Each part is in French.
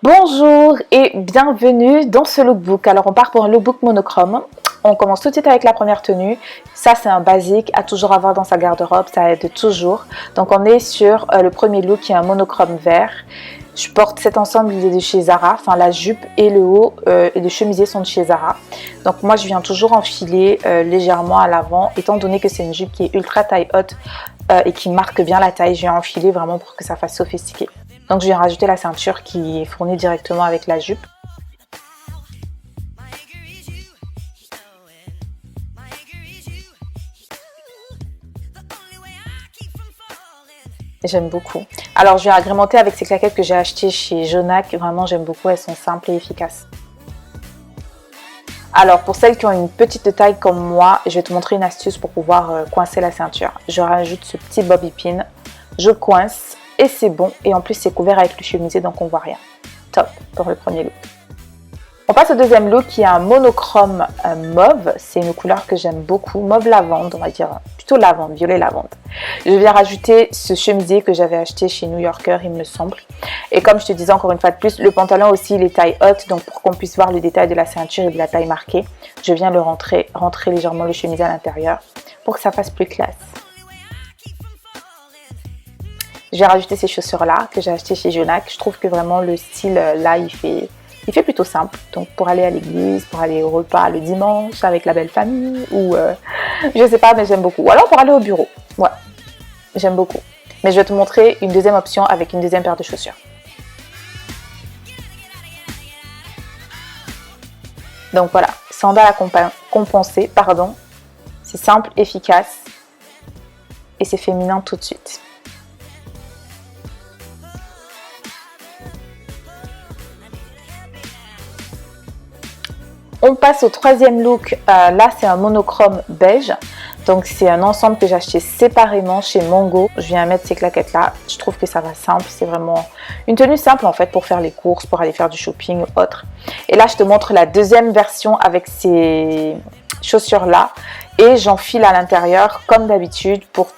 Bonjour et bienvenue dans ce lookbook. Alors on part pour un lookbook monochrome. On commence tout de suite avec la première tenue. Ça c'est un basique à toujours avoir dans sa garde-robe, ça aide toujours. Donc on est sur le premier look qui est un monochrome vert. Je porte cet ensemble, il est de chez Zara, enfin la jupe et le haut et le chemisier sont de chez Zara. Donc moi je viens toujours enfiler légèrement à l'avant, étant donné que c'est une jupe qui est ultra taille haute et qui marque bien la taille, je viens enfiler vraiment pour que ça fasse sophistiqué. Donc je viens rajouter la ceinture qui est fournie directement avec la jupe. J'aime beaucoup. Alors je vais agrémenter avec ces claquettes que j'ai achetées chez Jonac. Vraiment j'aime beaucoup, elles sont simples et efficaces. Alors pour celles qui ont une petite taille comme moi, je vais te montrer une astuce pour pouvoir coincer la ceinture. Je rajoute ce petit bobby pin, je coince et c'est bon. Et en plus c'est couvert avec le chemisier donc on voit rien. Top pour le premier look. On passe au deuxième look qui est un monochrome mauve. C'est une couleur que j'aime beaucoup, mauve lavande, on va dire plutôt lavande, violet lavande. Je viens rajouter ce chemisier que j'avais acheté chez New Yorker, il me semble. Et comme je te disais encore une fois de plus, le pantalon aussi il est taille haute, donc pour qu'on puisse voir le détail de la ceinture et de la taille marquée, je viens le rentrer légèrement le chemisier à l'intérieur pour que ça fasse plus classe. Je vais rajouter ces chaussures là que j'ai acheté chez Jonac. Je trouve que vraiment le style là il fait plutôt simple, donc pour aller à l'église, pour aller au repas le dimanche avec la belle famille ou je sais pas mais j'aime beaucoup. Ou alors pour aller au bureau, ouais, j'aime beaucoup. Mais je vais te montrer une deuxième option avec une deuxième paire de chaussures. Donc voilà, sandales à compenser, pardon. C'est simple, efficace et c'est féminin tout de suite. On passe au troisième look, là c'est un monochrome beige, donc c'est un ensemble que j'ai acheté séparément chez Mongo. Je viens mettre ces claquettes là, je trouve que ça va simple, c'est vraiment une tenue simple en fait pour faire les courses, pour aller faire du shopping ou autre. Et là je te montre la deuxième version avec ces chaussures là et j'enfile à l'intérieur comme d'habitude pour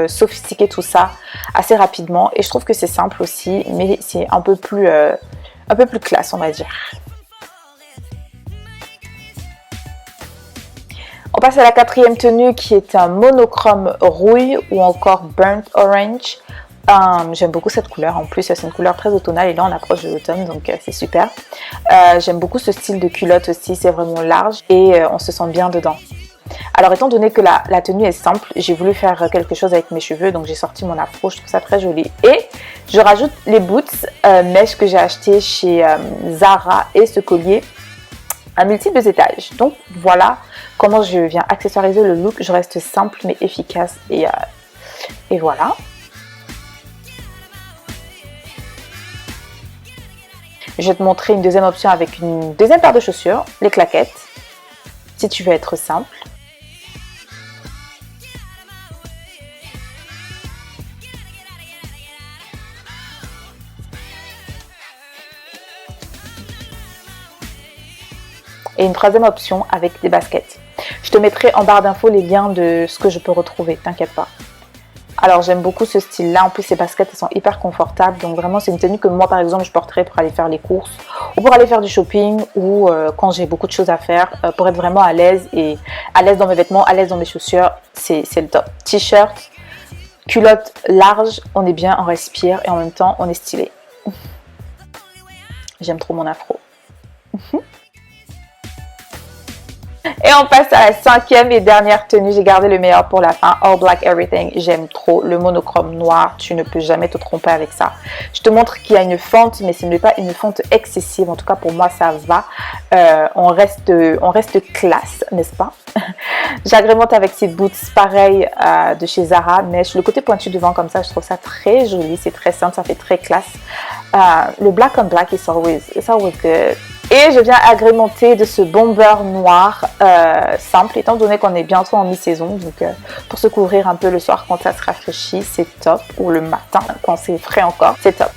sophistiquer tout ça assez rapidement et je trouve que c'est simple aussi mais c'est un peu plus classe on va dire. On passe à la quatrième tenue qui est un monochrome rouille ou encore burnt orange. J'aime beaucoup cette couleur, en plus c'est une couleur très automnale et là on approche de l'automne donc c'est super. J'aime beaucoup ce style de culotte aussi, c'est vraiment large et on se sent bien dedans. Alors étant donné que la tenue est simple, j'ai voulu faire quelque chose avec mes cheveux donc j'ai sorti mon afro, je trouve ça très joli. Et je rajoute les boots mèches que j'ai acheté chez Zara et ce collier à multiples étages. Donc voilà comment je viens accessoiriser le look. Je reste simple mais efficace et voilà. Je vais te montrer une deuxième option avec une deuxième paire de chaussures, les claquettes, si tu veux être simple. Et une troisième option avec des baskets. Je te mettrai en barre d'infos les liens de ce que je peux retrouver, t'inquiète pas. Alors j'aime beaucoup ce style là, en plus ces baskets elles sont hyper confortables, donc vraiment c'est une tenue que moi par exemple je porterais pour aller faire les courses ou pour aller faire du shopping ou quand j'ai beaucoup de choses à faire pour être vraiment à l'aise et à l'aise dans mes vêtements, à l'aise dans mes chaussures, c'est le top. T-shirt, culotte large, on est bien, on respire et en même temps on est stylé. J'aime trop mon afro. Et on passe à la cinquième et dernière tenue. J'ai gardé le meilleur pour la fin. All Black Everything. J'aime trop le monochrome noir. Tu ne peux jamais te tromper avec ça. Je te montre qu'il y a une fente, mais ce n'est pas une fente excessive. En tout cas, pour moi, ça va. On reste classe, n'est-ce pas? J'agrémente avec ces boots pareil de chez Zara. Mais le côté pointu devant comme ça, je trouve ça très joli. C'est très simple, ça fait très classe. Le black on black is always good. Et je viens agrémenter de ce bomber noir simple, étant donné qu'on est bientôt en mi-saison. Donc pour se couvrir un peu le soir quand ça se rafraîchit, c'est top. Ou le matin quand c'est frais encore, c'est top.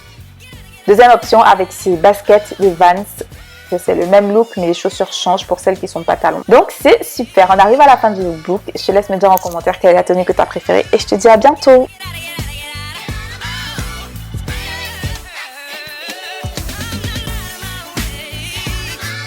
Deuxième option avec ces baskets, les Vans. C'est le même look, mais les chaussures changent pour celles qui sont pantalons. Donc c'est super. On arrive à la fin du lookbook. Je te laisse me dire en commentaire quelle est la tenue que tu as préférée. Et je te dis à bientôt.